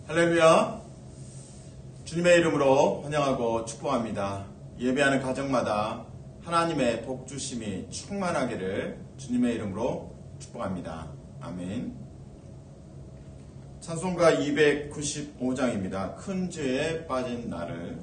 할렐루야. 주님의 이름으로 환영하고 축복합니다. 예배하는 가정마다 하나님의 복 주심이 충만하기를 주님의 이름으로 축복합니다. 아멘. 찬송가 295장입니다. 큰 죄에 빠진 나를.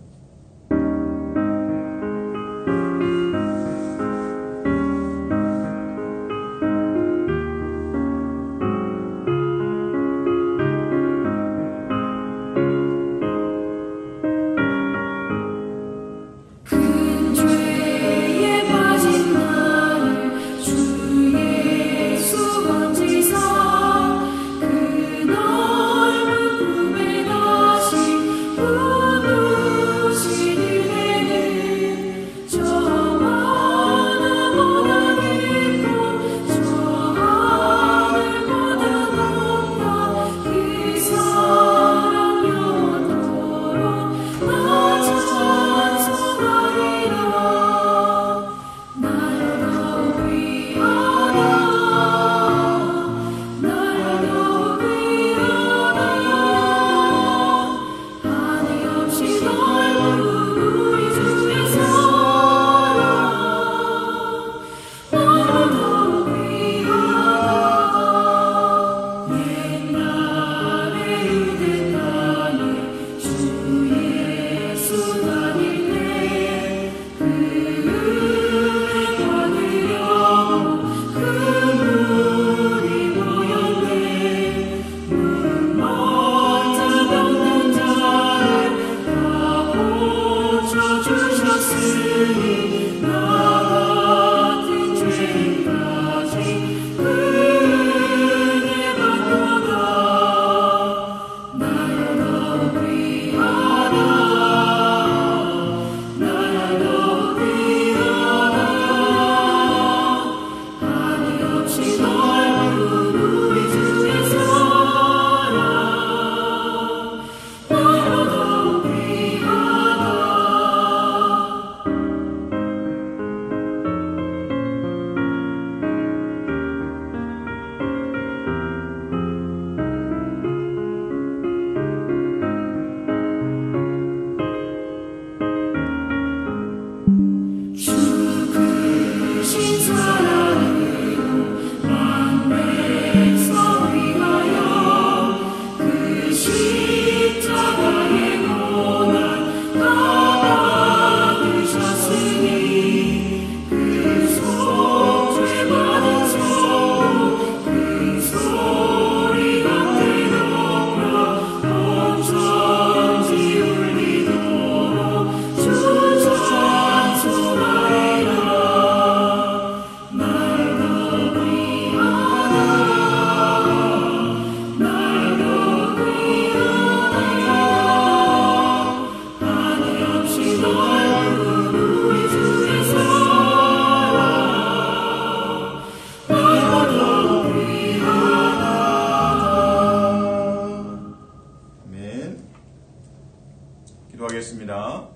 기도하겠습니다.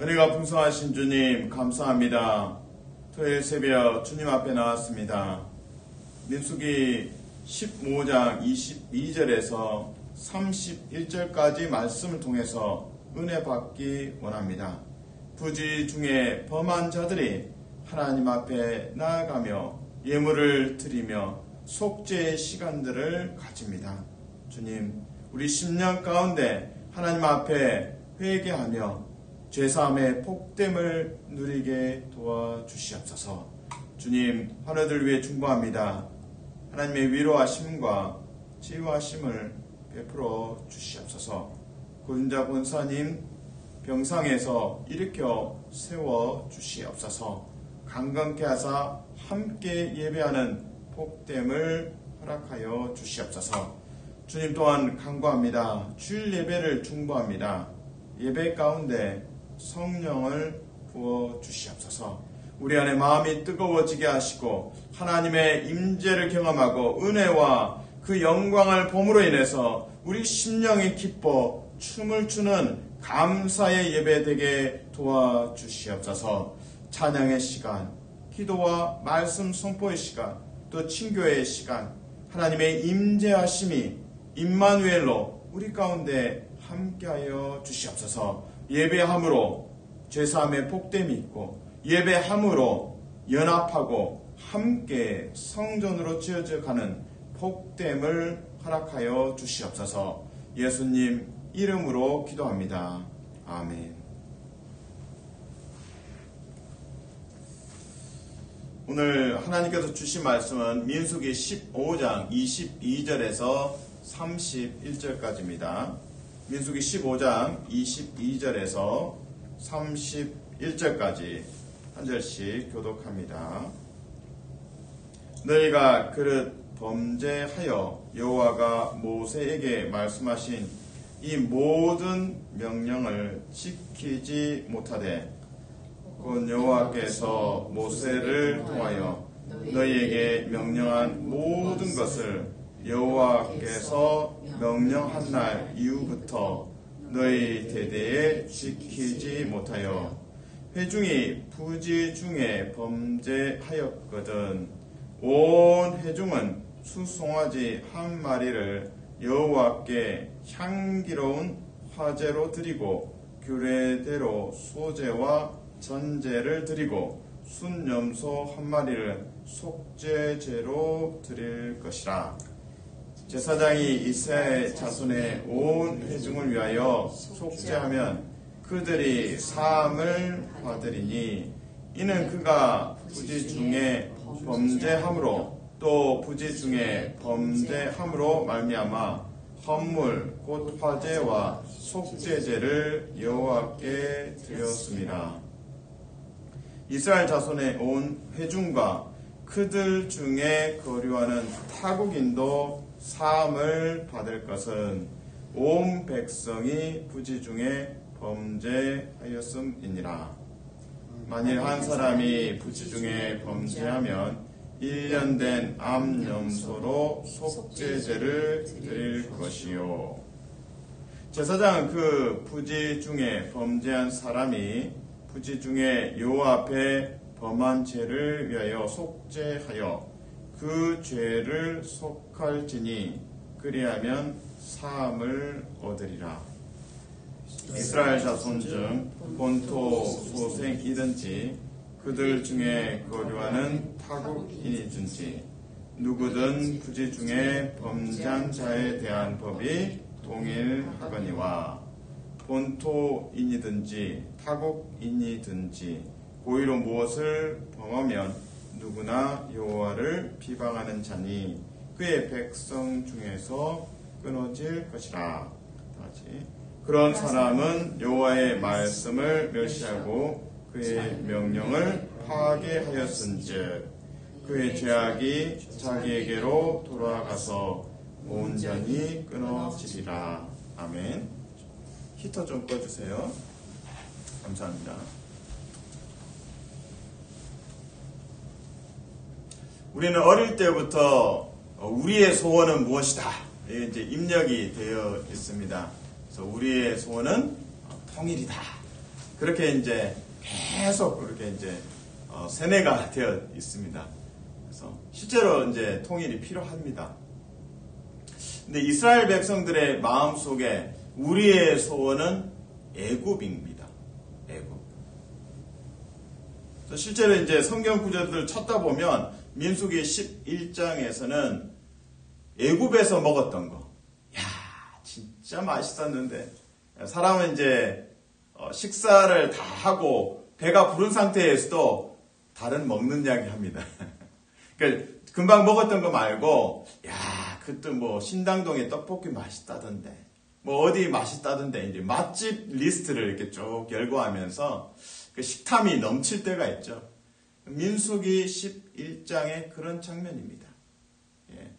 은혜가 풍성하신 주님 감사합니다. 토요일 새벽 주님 앞에 나왔습니다. 민수기 15장 22절에서 31절까지 말씀을 통해서 은혜 받기 원합니다. 부지 중에 범한 자들이 하나님 앞에 나아가며 예물을 드리며 속죄의 시간들을 가집니다. 주님, 우리 10년 가운데 하나님 앞에 회개하며 죄사함의 복됨을 누리게 도와주시옵소서. 주님, 하나들 위해 중보합니다. 하나님의 위로하심과 치유하심을 베풀어 주시옵소서. 고린자 권사님 병상에서 일으켜 세워 주시옵소서. 강건케 하사 함께 예배하는 복됨을 허락하여 주시옵소서. 주님 또한 간구합니다. 주일 예배를 중보합니다. 예배 가운데 성령을 부어 주시옵소서. 우리 안에 마음이 뜨거워지게 하시고 하나님의 임재를 경험하고 은혜와 그 영광을 봄으로 인해서 우리 심령이 기뻐 춤을 추는 감사의 예배 되게 도와주시옵소서. 찬양의 시간, 기도와 말씀 선포의 시간, 또 친교의 시간, 하나님의 임재하심이 임마누엘로 우리 가운데 함께하여 주시옵소서. 예배함으로 죄사함의 복됨이 있고 예배함으로 연합하고 함께 성전으로 지어져 가는 복됨을 허락하여 주시옵소서. 예수님 이름으로 기도합니다. 아멘. 오늘 하나님께서 주신 말씀은 민수기 15장 22절에서 31절까지입니다. 민수기 15장 22절에서 31절까지 한 절씩 교독합니다. 너희가 그릇 범죄하여 여호와가 모세에게 말씀하신 이 모든 명령을 지키지 못하되 곧 여호와께서 모세를 통하여 너희에게 명령한 모든 것을 여호와께서 명령한 날 이후부터 너희 대대에 지키지 못하여 회중이 부지 중에 범죄하였거든. 온 회중은 수송아지 한 마리를 여호와께 향기로운 화제로 드리고 규례대로 소제와 전제를 드리고 순염소 한 마리를 속죄제로 드릴 것이라. 제사장이 이스라엘 자손의 온 회중을 위하여 속죄하면 그들이 사함을 받으리니 이는 그가 부지 중에 범죄함으로 또 부지 중에 범죄함으로 말미암아 헌물 곧 화제와 속죄제를 여호와께 드렸습니다. 이스라엘 자손의 온 회중과 그들 중에 거류하는 타국인도 사함을 받을 것은 온 백성이 부지 중에 범죄하였음이니라. 만일 한 사람이 부지 중에 범죄하면 1년 된 암염소로 속죄제를 드릴 것이요. 제사장은 그 부지 중에 범죄한 사람이 부지 중에 여호와 앞에 범한 죄를 위하여 속죄하여 그 죄를 속할지니 그리하면 사함을 얻으리라. 이스라엘 자손 중 본토 소생이든지 그들 중에 거류하는 타국인이든지 누구든 부지 중에 범죄한 자에 대한 법이 동일하거니와 본토인이든지 타국인이든지 고의로 무엇을 범하면 누구나 여호와를 비방하는 자니 그의 백성 중에서 끊어질 것이라. 다시. 그런 사람은 여호와의 말씀을 멸시하고 그의 명령을 파괴하였은즉 그의 죄악이 자기에게로 돌아가서 온전히 끊어지리라. 아멘. 히터 좀 꺼주세요. 감사합니다. 우리는 어릴 때부터 우리의 소원은 무엇이다. 이게 이제 입력이 되어 있습니다. 그래서 우리의 소원은 통일이다. 그렇게 이제 계속 그렇게 이제 세뇌가 되어 있습니다. 그래서 실제로 이제 통일이 필요합니다. 근데 이스라엘 백성들의 마음 속에 우리의 소원은 애굽입니다. 애굽. 실제로 이제 성경 구절들을 찾다 보면 민수기 11장에서는 애굽에서 먹었던 거, 야 진짜 맛있었는데 사람은 이제 식사를 다 하고 배가 부른 상태에서도 다른 먹는 이야기 합니다. 그러니까 금방 먹었던 거 말고, 야 그때 뭐 신당동에 떡볶이 맛있다던데, 뭐 어디 맛있다던데 이제 맛집 리스트를 이렇게 쭉 열거하면서 그 식탐이 넘칠 때가 있죠. 민수기 11장의 그런 장면입니다. 예.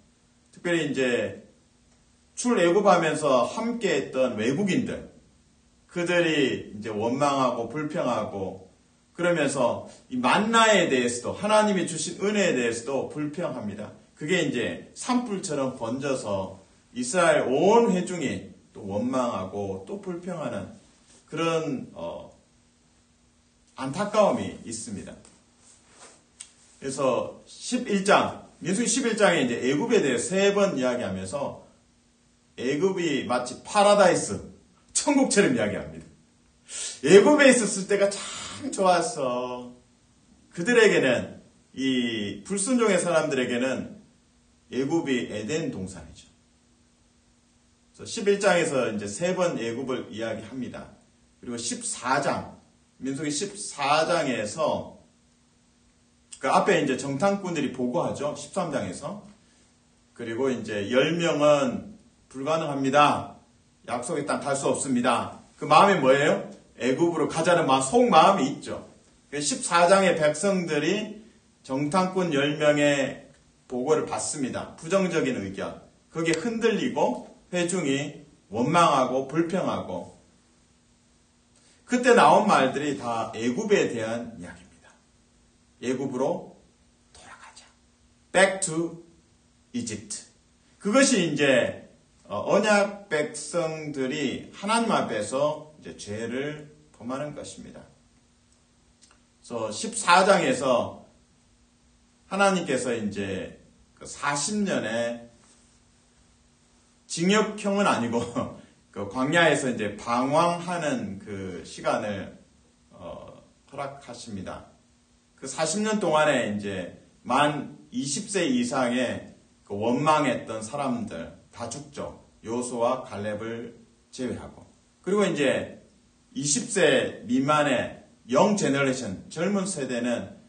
특별히 이제 출애굽하면서 함께했던 외국인들, 그들이 이제 원망하고 불평하고 그러면서 이 만나에 대해서도, 하나님이 주신 은혜에 대해서도 불평합니다. 그게 이제 산불처럼 번져서 이스라엘 온 회중이 또 원망하고 또 불평하는 그런 안타까움이 있습니다. 그래서 11장 민수기 11장에 이제 애굽에 대해 3번 이야기하면서 애굽이 마치 파라다이스, 천국처럼 이야기합니다. 애굽에 있었을 때가 참 좋았어. 그들에게는, 이 불순종의 사람들에게는 애굽이 에덴 동산이죠. 그래서 11장에서 이제 3번 애굽을 이야기합니다. 그리고 14장, 민수기 14장에서 그 앞에 이제 정탐꾼들이 보고하죠. 13장에서. 그리고 이제 10명은 불가능합니다. 약속의 땅 갈 수 없습니다. 그 마음이 뭐예요? 애굽으로 가자는 속마음이 있죠. 14장의 백성들이 정탐꾼 10명의 보고를 받습니다. 부정적인 의견. 그게 흔들리고 회중이 원망하고 불평하고 그때 나온 말들이 다 애굽에 대한 이야기입니다. 애굽으로 돌아가자. Back to Egypt. 그것이 이제 언약 백성들이 하나님 앞에서 이제 죄를 범하는 것입니다. 그래서 14장에서 하나님께서 이제 40년의 징역형은 아니고 그 광야에서 이제 방황하는 그 시간을 허락하십니다. 그 40년 동안에 이제 만 20세 이상의 그 원망했던 사람들 다 죽죠. 요수와 갈렙을 제외하고. 그리고 이제 20세 미만의 영 제너레이션, 젊은 세대는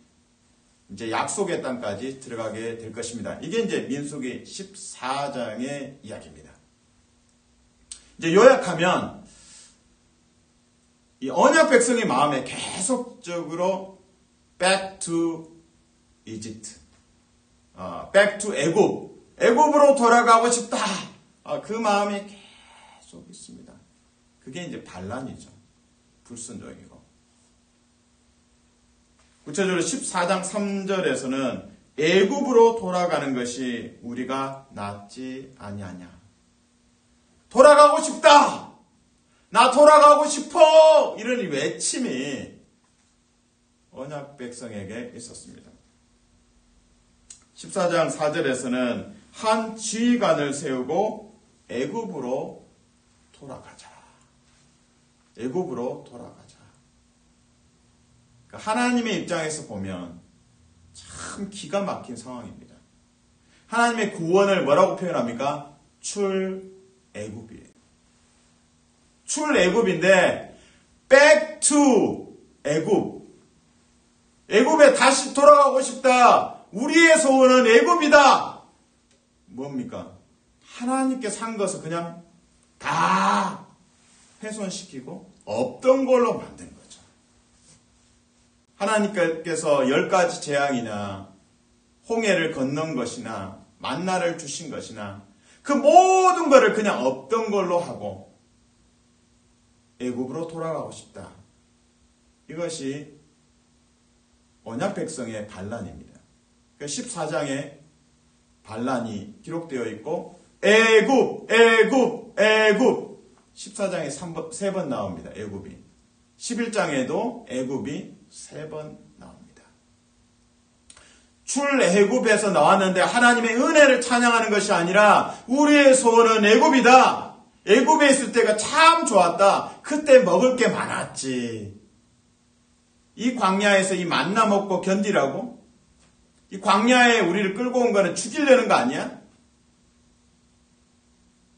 이제 약속의 땅까지 들어가게 될 것입니다. 이게 이제 민수기 14장의 이야기입니다. 이제 요약하면 이 언약 백성의 마음에 계속적으로 back to Egypt, back to 애굽으로 돌아가고 싶다. 그 마음이 계속 있습니다. 그게 이제 반란이죠. 불순종이고. 구체적으로 14장 3절에서는 애굽으로 돌아가는 것이 우리가 낫지 아니하냐. 돌아가고 싶다. 나 돌아가고 싶어. 이런 외침이 언약 백성에게 있었습니다. 14장 4절에서는 한 지휘관을 세우고 애굽으로 돌아가자. 애굽으로 돌아가자. 하나님의 입장에서 보면 참 기가 막힌 상황입니다. 하나님의 구원을 뭐라고 표현합니까? 출애굽이에요. 출애굽인데 back to 애굽. 애굽에 다시 돌아가고 싶다. 우리의 소원은 애굽이다. 뭡니까? 하나님께서 한 것을 그냥 다 훼손시키고 없던 걸로 만든 거죠. 하나님께서 10가지 재앙이나 홍해를 건넌 것이나 만나를 주신 것이나 그 모든 것을 그냥 없던 걸로 하고 애굽으로 돌아가고 싶다. 이것이 언약 백성의 반란입니다. 14장에 반란이 기록되어 있고 애굽 14장에 3번 나옵니다. 애굽이. 11장에도 애굽이 3번 나옵니다. 출애굽에서 나왔는데 하나님의 은혜를 찬양하는 것이 아니라 우리의 소원은 애굽이다. 애굽에 있을 때가 참 좋았다. 그때 먹을 게 많았지. 이 광야에서 이 만나 먹고 견디라고? 이 광야에 우리를 끌고 온 거는 죽이려는 거 아니야?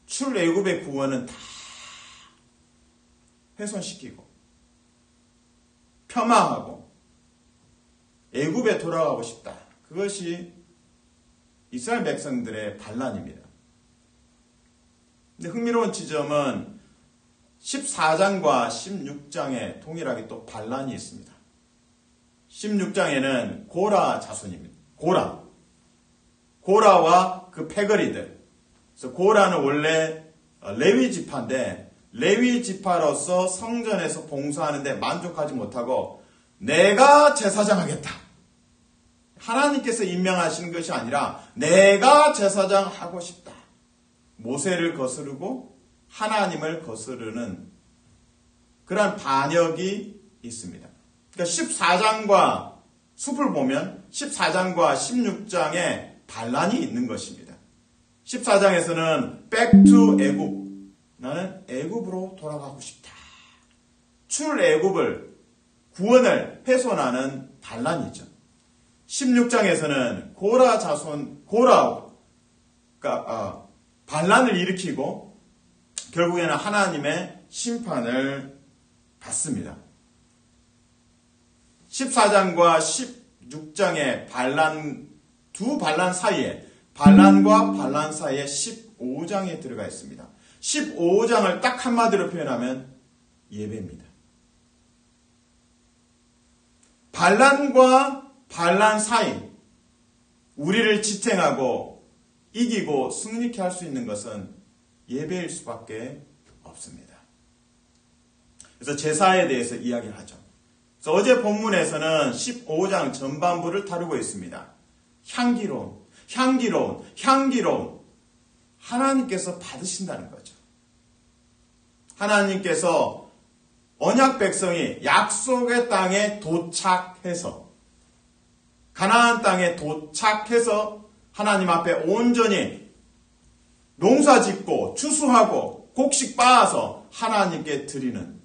출애굽의 구원은 다 훼손시키고 폄하하고 애굽에 돌아가고 싶다. 그것이 이스라엘 백성들의 반란입니다. 근데 흥미로운 지점은 14장과 16장에 동일하게 또 반란이 있습니다. 16장에는 고라 자손입니다. 고라와 그 패거리들. 그래서 고라는 원래 레위 지파인데 레위 지파로서 성전에서 봉사하는데 만족하지 못하고 내가 제사장 하겠다. 하나님께서 임명하시는 것이 아니라 내가 제사장 하고 싶다. 모세를 거스르고 하나님을 거스르는 그러한 반역이 있습니다. 그러니까 14장과 숲을 보면 14장과 16장에 반란이 있는 것입니다. 14장에서는 Back to 애굽. 나는 애굽으로 돌아가고 싶다. 출애굽을 구원을 훼손하는 반란이죠. 16장에서는 고라 자손 고라가 반란을 일으키고 결국에는 하나님의 심판을 받습니다. 14장과 16장의 두 반란 사이에 반란과 반란 사이에 15장에 들어가 있습니다. 15장을 딱 한마디로 표현하면 예배입니다. 반란과 반란 사이, 우리를 지탱하고 이기고 승리케 할 수 있는 것은 예배일 수밖에 없습니다. 그래서 제사에 대해서 이야기를 하죠. 그래서 어제 본문에서는 15장 전반부를 다루고 있습니다. 향기로운 하나님께서 받으신다는 거죠. 하나님께서 언약 백성이 약속의 땅에 도착해서 가나안 땅에 도착해서 하나님 앞에 온전히 농사짓고 추수하고 곡식 빻아서 하나님께 드리는,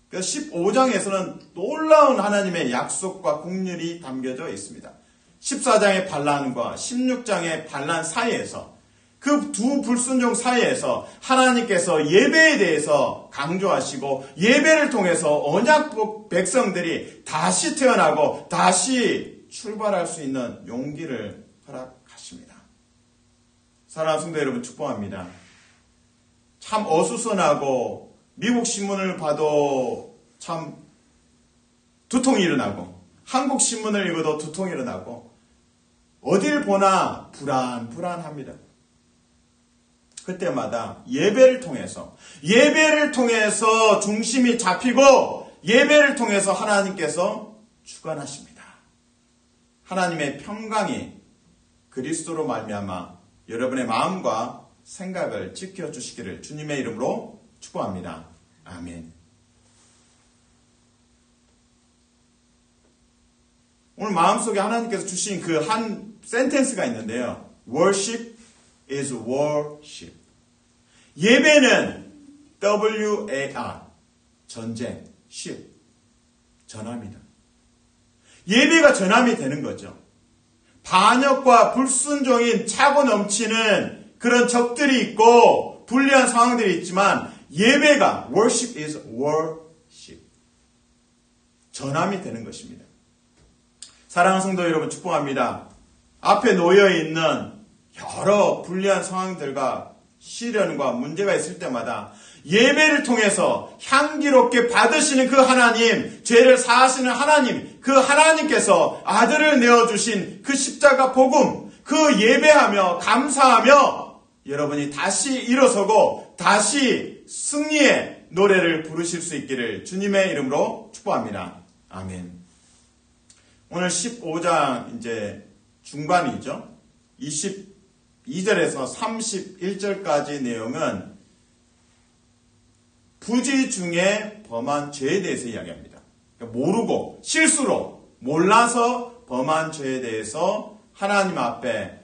그래서 15장에서는 놀라운 하나님의 약속과 긍휼이 담겨져 있습니다. 14장의 반란과 16장의 반란 사이에서, 그 두 불순종 사이에서 하나님께서 예배에 대해서 강조하시고 예배를 통해서 언약 백성들이 다시 태어나고 다시 출발할 수 있는 용기를 허락하십니다. 사랑하는 성도 여러분, 축복합니다. 참 어수선하고 미국 신문을 봐도 참 두통이 일어나고 한국 신문을 읽어도 두통이 일어나고 어딜 보나 불안합니다. 그때마다 예배를 통해서 중심이 잡히고 예배를 통해서 하나님께서 주관하십니다. 하나님의 평강이 그리스도로 말미암아 여러분의 마음과 생각을 지켜주시기를 주님의 이름으로 축복합니다. 아멘. 오늘 마음속에 하나님께서 주신 그 한 센텐스가 있는데요. Worship is worship. 예배는 W-A-R, 전쟁, ship, 전함이다. 예배가 전함이 되는 거죠. 반역과 불순종인 차고 넘치는 그런 적들이 있고 불리한 상황들이 있지만 예배가 worship is worship, 전함이 되는 것입니다. 사랑하는 성도 여러분, 축복합니다. 앞에 놓여있는 여러 불리한 상황들과 시련과 문제가 있을 때마다 예배를 통해서 향기롭게 받으시는 그 하나님, 죄를 사하시는 하나님, 그 하나님께서 아들을 내어주신 그 십자가 복음, 그 예배하며 감사하며 여러분이 다시 일어서고 다시 승리의 노래를 부르실 수 있기를 주님의 이름으로 축복합니다. 아멘. 오늘 15장 이제 중반이죠. 22절에서 31절까지 내용은 부지 중에 범한 죄에 대해서 이야기합니다. 그러니까 모르고 실수로 몰라서 범한 죄에 대해서 하나님 앞에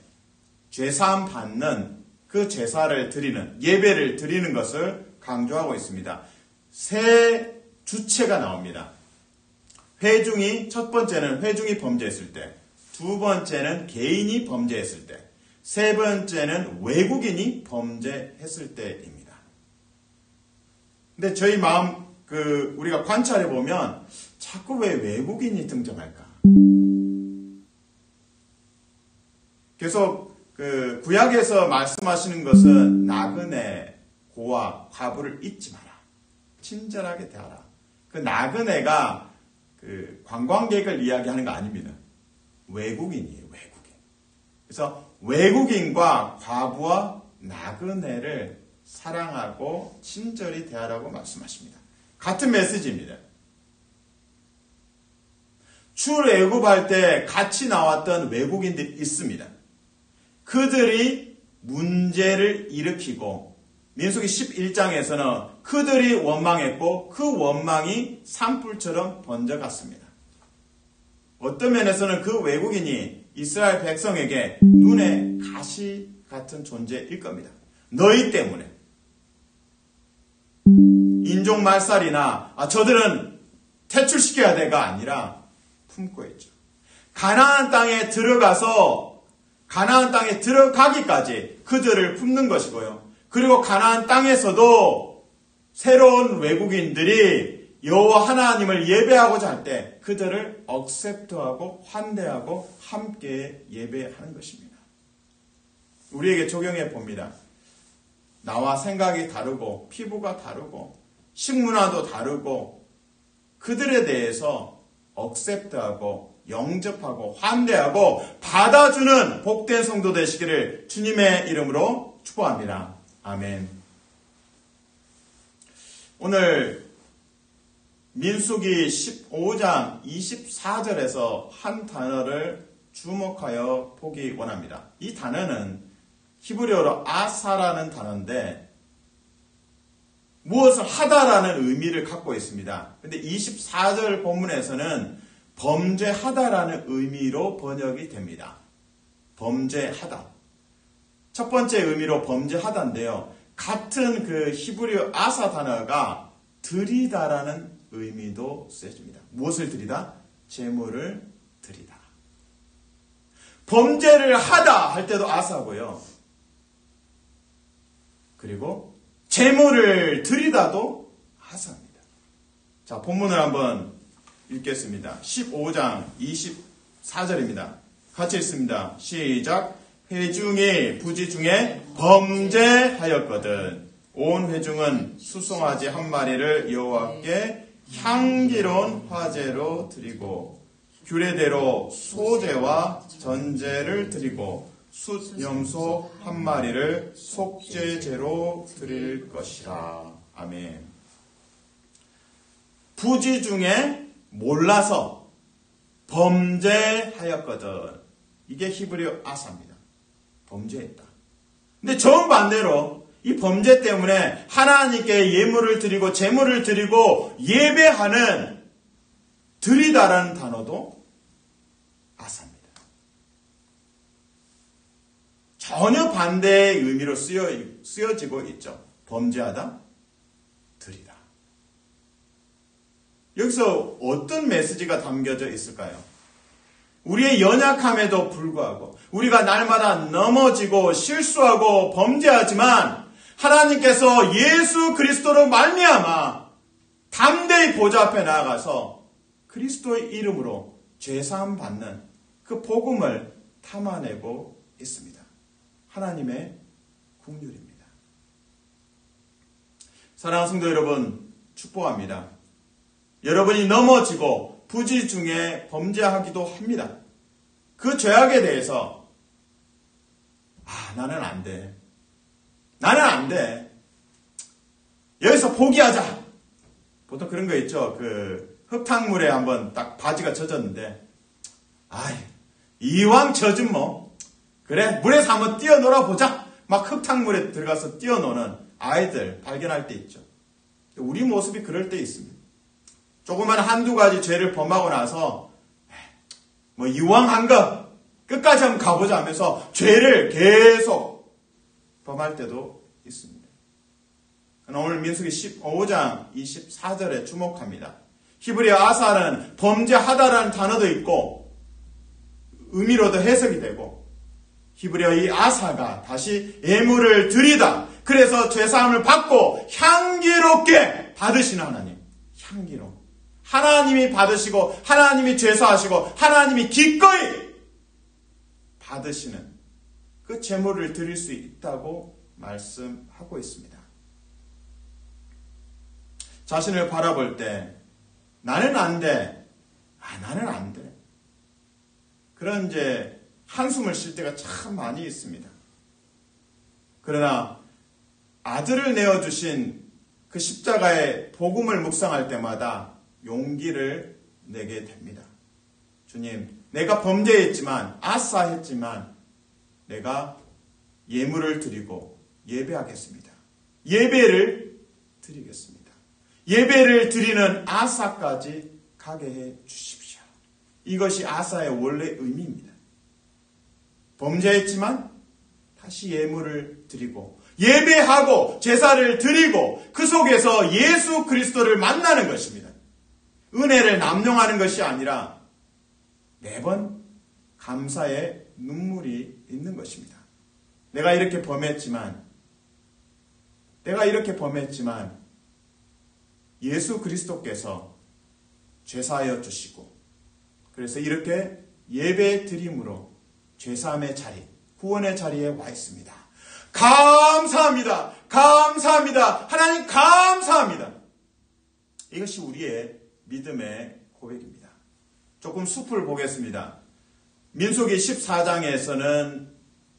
죄사함 받는 그 제사를 드리는, 예배를 드리는 것을 강조하고 있습니다. 세 주체가 나옵니다. 회중이, 첫 번째는 회중이 범죄했을 때, 두 번째는 개인이 범죄했을 때, 세 번째는 외국인이 범죄했을 때입니다. 근데 저희 마음, 우리가 관찰해 보면 자꾸 왜 외국인이 등장할까? 계속 구약에서 말씀하시는 것은 나그네, 고아, 과부를 잊지 마라. 친절하게 대하라. 그 나그네가 관광객을 이야기하는 거 아닙니다. 외국인이에요, 외국인. 그래서 외국인과 과부와 나그네를 사랑하고 친절히 대하라고 말씀하십니다. 같은 메시지입니다. 출애굽할 때 같이 나왔던 외국인들이 있습니다. 그들이 문제를 일으키고 민수기 11장에서는 그들이 원망했고 그 원망이 산불처럼 번져갔습니다. 어떤 면에서는 그 외국인이 이스라엘 백성에게 눈에 가시 같은 존재일 겁니다. 너희 때문에. 인종 말살이나 저들은 퇴출시켜야 돼가 아니라 품고 있죠. 가나안 땅에 들어가기까지 그들을 품는 것이고요. 그리고 가나안 땅에서도 새로운 외국인들이 여호와 하나님을 예배하고자 할 때 그들을 억셉트하고 환대하고 함께 예배하는 것입니다. 우리에게 적용해 봅니다. 나와 생각이 다르고 피부가 다르고 식문화도 다르고 그들에 대해서 억셉트하고 영접하고 환대하고 받아주는 복된 성도 되시기를 주님의 이름으로 축복합니다. 아멘. 오늘 민수기 15장 24절에서 한 단어를 주목하여 보기 원합니다. 이 단어는 히브리어로 아사라는 단어인데 무엇을 하다라는 의미를 갖고 있습니다. 그런데 24절 본문에서는 범죄하다라는 의미로 번역이 됩니다. 범죄하다. 첫 번째 의미로 범죄하다인데요. 같은 그 히브리어 아사 단어가 드리다라는 의미도 쓰여집니다. 무엇을 드리다? 재물을 드리다. 범죄를 하다 할 때도 아사고요. 그리고 재물을 드리다도 아사입니다. 자, 본문을 한번 읽겠습니다. 15장 24절입니다. 같이 읽습니다. 시작. 회중이 부지 중에 범죄하였거든 온 회중은 수송아지 한 마리를 여호와께 향기로운 화제로 드리고 규례대로 소제와 전제를 드리고 숫염소 한 마리를 속죄제로 드릴 것이라. 아멘. 부지 중에 몰라서 범죄하였거든. 이게 히브리어 아사입니다. 범죄했다. 근데 정반대로 이 범죄 때문에 하나님께 예물을 드리고 제물을 드리고 예배하는 드리다라는 단어도 아사입니다. 전혀 반대의 의미로 쓰여지고 있죠. 범죄하다, 드리다. 여기서 어떤 메시지가 담겨져 있을까요? 우리의 연약함에도 불구하고 우리가 날마다 넘어지고 실수하고 범죄하지만 하나님께서 예수 그리스도로 말미암아 담대히 보좌 앞에 나아가서 그리스도의 이름으로 죄사함 받는 그 복음을 탐하내고 있습니다. 하나님의 긍휼입니다. 사랑하는 성도 여러분, 축복합니다. 여러분이 넘어지고 부지 중에 범죄하기도 합니다. 그 죄악에 대해서 나는 안 돼. 나는 안 돼. 여기서 포기하자. 보통 그런 거 있죠. 그 흙탕물에 한번 딱 바지가 젖었는데 이왕 젖은 뭐 그래 물에서 한번 뛰어놀아 보자. 막 흙탕물에 들어가서 뛰어노는 아이들 발견할 때 있죠. 우리 모습이 그럴 때 있습니다. 조그만 한두 가지 죄를 범하고 나서 뭐 이왕한 거 끝까지 한번 가보자 하면서 죄를 계속 범할 때도 있습니다. 오늘 민수기 15장 24절에 주목합니다. 히브리어 아사는 범죄하다라는 단어도 있고 의미로도 해석이 되고 히브리어 이 아사가 다시 예물을 드리다. 그래서 죄사함을 받고 향기롭게 받으시는 하나님. 향기로. 하나님이 받으시고 하나님이 죄사하시고 하나님이 기꺼이 받으시는 그 제물을 드릴 수 있다고 말씀하고 있습니다. 자신을 바라볼 때 나는 안 돼. 나는 안 돼. 그런 이제 한숨을 쉴 때가 참 많이 있습니다. 그러나 아들을 내어주신 그 십자가의 복음을 묵상할 때마다 용기를 내게 됩니다. 주님, 내가 범죄했지만 아사했지만 내가 예물을 드리고 예배하겠습니다. 예배를 드리겠습니다. 예배를 드리는 아사까지 가게 해 주십시오. 이것이 아사의 원래 의미입니다. 범죄했지만 다시 예물을 드리고 예배하고 제사를 드리고 그 속에서 예수 그리스도를 만나는 것입니다. 은혜를 남용하는 것이 아니라 매번 감사의 눈물이 있는 것입니다. 내가 이렇게 범했지만 예수 그리스도께서 죄사하여 주시고 그래서 이렇게 예배 드림으로 죄사함의 자리, 구원의 자리에 와 있습니다. 감사합니다. 감사합니다. 하나님 감사합니다. 이것이 우리의 믿음의 고백입니다. 조금 숲을 보겠습니다. 민수기 14장에서는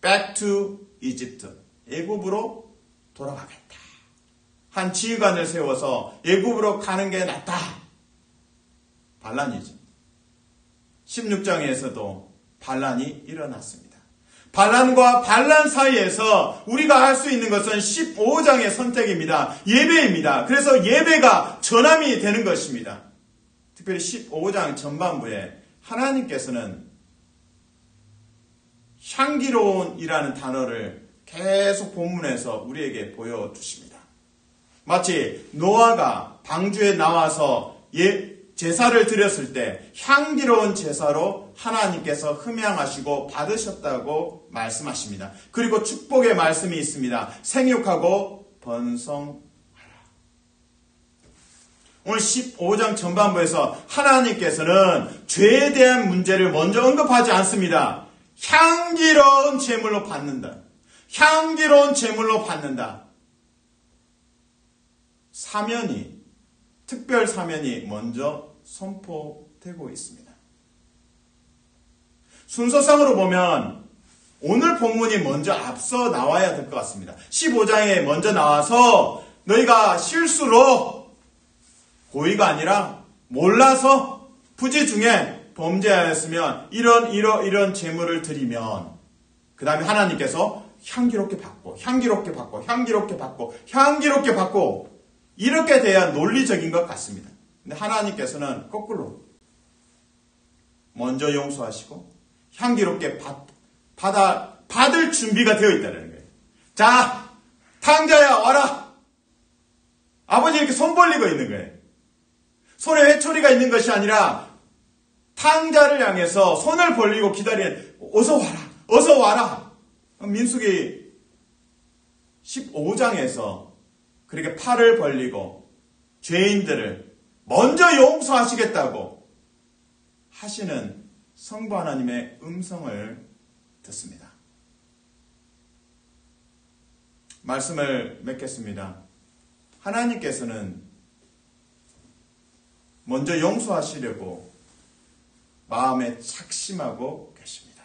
Back to Egypt, 애굽으로 돌아가겠다. 한 지휘관을 세워서 애굽으로 가는 게 낫다. 반란이죠. 16장에서도 반란이 일어났습니다. 반란과 반란 사이에서 우리가 할 수 있는 것은 15장의 선택입니다. 예배입니다. 그래서 예배가 전함이 되는 것입니다. 특별히 15장 전반부에 하나님께서는 향기로운이라는 단어를 계속 본문에서 우리에게 보여주십니다. 마치 노아가 방주에 나와서 제사를 드렸을 때 향기로운 제사로 하나님께서 흠양하시고 받으셨다고 말씀하십니다. 그리고 축복의 말씀이 있습니다. 생육하고 번성하라. 오늘 15장 전반부에서 하나님께서는 죄에 대한 문제를 먼저 언급하지 않습니다. 향기로운 제물로 받는다. 향기로운 제물로 받는다. 사면이, 특별 사면이 먼저 선포되고 있습니다. 순서상으로 보면 오늘 본문이 먼저 앞서 나와야 될 것 같습니다. 15장에 먼저 나와서 너희가 실수로 고의가 아니라 몰라서 부지 중에 범죄하였으면 이런 제물을 드리면 그 다음에 하나님께서 향기롭게 받고 향기롭게 받고 향기롭게 받고 향기롭게 받고 이렇게 돼야 논리적인 것 같습니다. 근데 하나님께서는 거꾸로 먼저 용서하시고 향기롭게 받을 준비가 되어 있다는 거예요. 자, 탕자야 와라. 아버지 이렇게 손 벌리고 있는 거예요. 손에 회초리가 있는 것이 아니라 탕자를 향해서 손을 벌리고 기다리는 어서 와라. 어서 와라. 민수기 15장에서 그렇게 팔을 벌리고 죄인들을 먼저 용서하시겠다고 하시는 성부 하나님의 음성을 듣습니다. 말씀을 맺겠습니다. 하나님께서는 먼저 용서하시려고 마음에 착심하고 계십니다.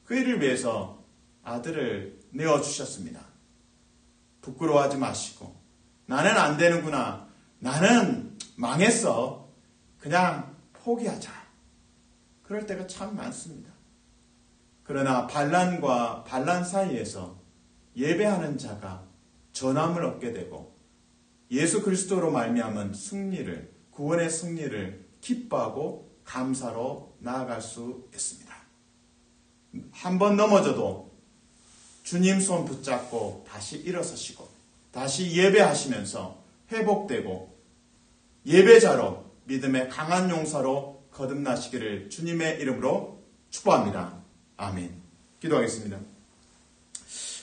그 일을 위해서 아들을 내어주셨습니다. 부끄러워하지 마시고 나는 안 되는구나. 나는 망했어. 그냥 포기하자. 그럴 때가 참 많습니다. 그러나 반란과 반란 사이에서 예배하는 자가 전함을 얻게 되고 예수 그리스도로 말미암은 승리를, 구원의 승리를 기뻐하고 감사로 나아갈 수 있습니다. 한번 넘어져도 주님 손 붙잡고 다시 일어서시고 다시 예배하시면서 회복되고 예배자로 믿음의 강한 용사로 거듭나시기를 주님의 이름으로 축복합니다. 아멘. 기도하겠습니다.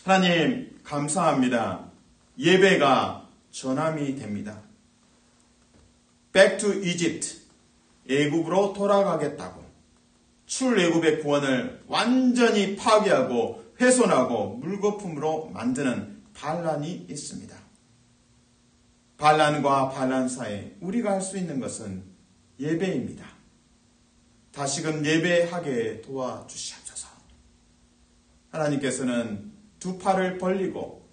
하나님 감사합니다. 예배가 전함이 됩니다. Back to Egypt, 애굽으로 돌아가겠다고 출애굽의 구원을 완전히 파괴하고 훼손하고 물거품으로 만드는 반란이 있습니다. 반란과 반란 사이에 우리가 할 수 있는 것은 예배입니다. 다시금 예배하게 도와주시옵소서. 하나님께서는 두 팔을 벌리고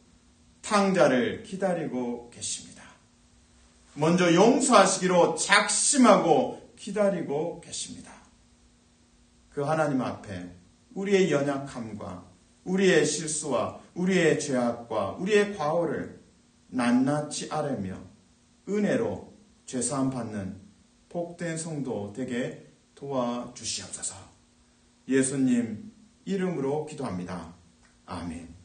탕자를 기다리고 계십니다. 먼저 용서하시기로 작심하고 기다리고 계십니다. 그 하나님 앞에 우리의 연약함과 우리의 실수와 우리의 죄악과 우리의 과오를 낱낱이 아뢰며 은혜로 죄사함 받는 복된 성도 되게 도와주시옵소서. 예수님 이름으로 기도합니다. 아멘.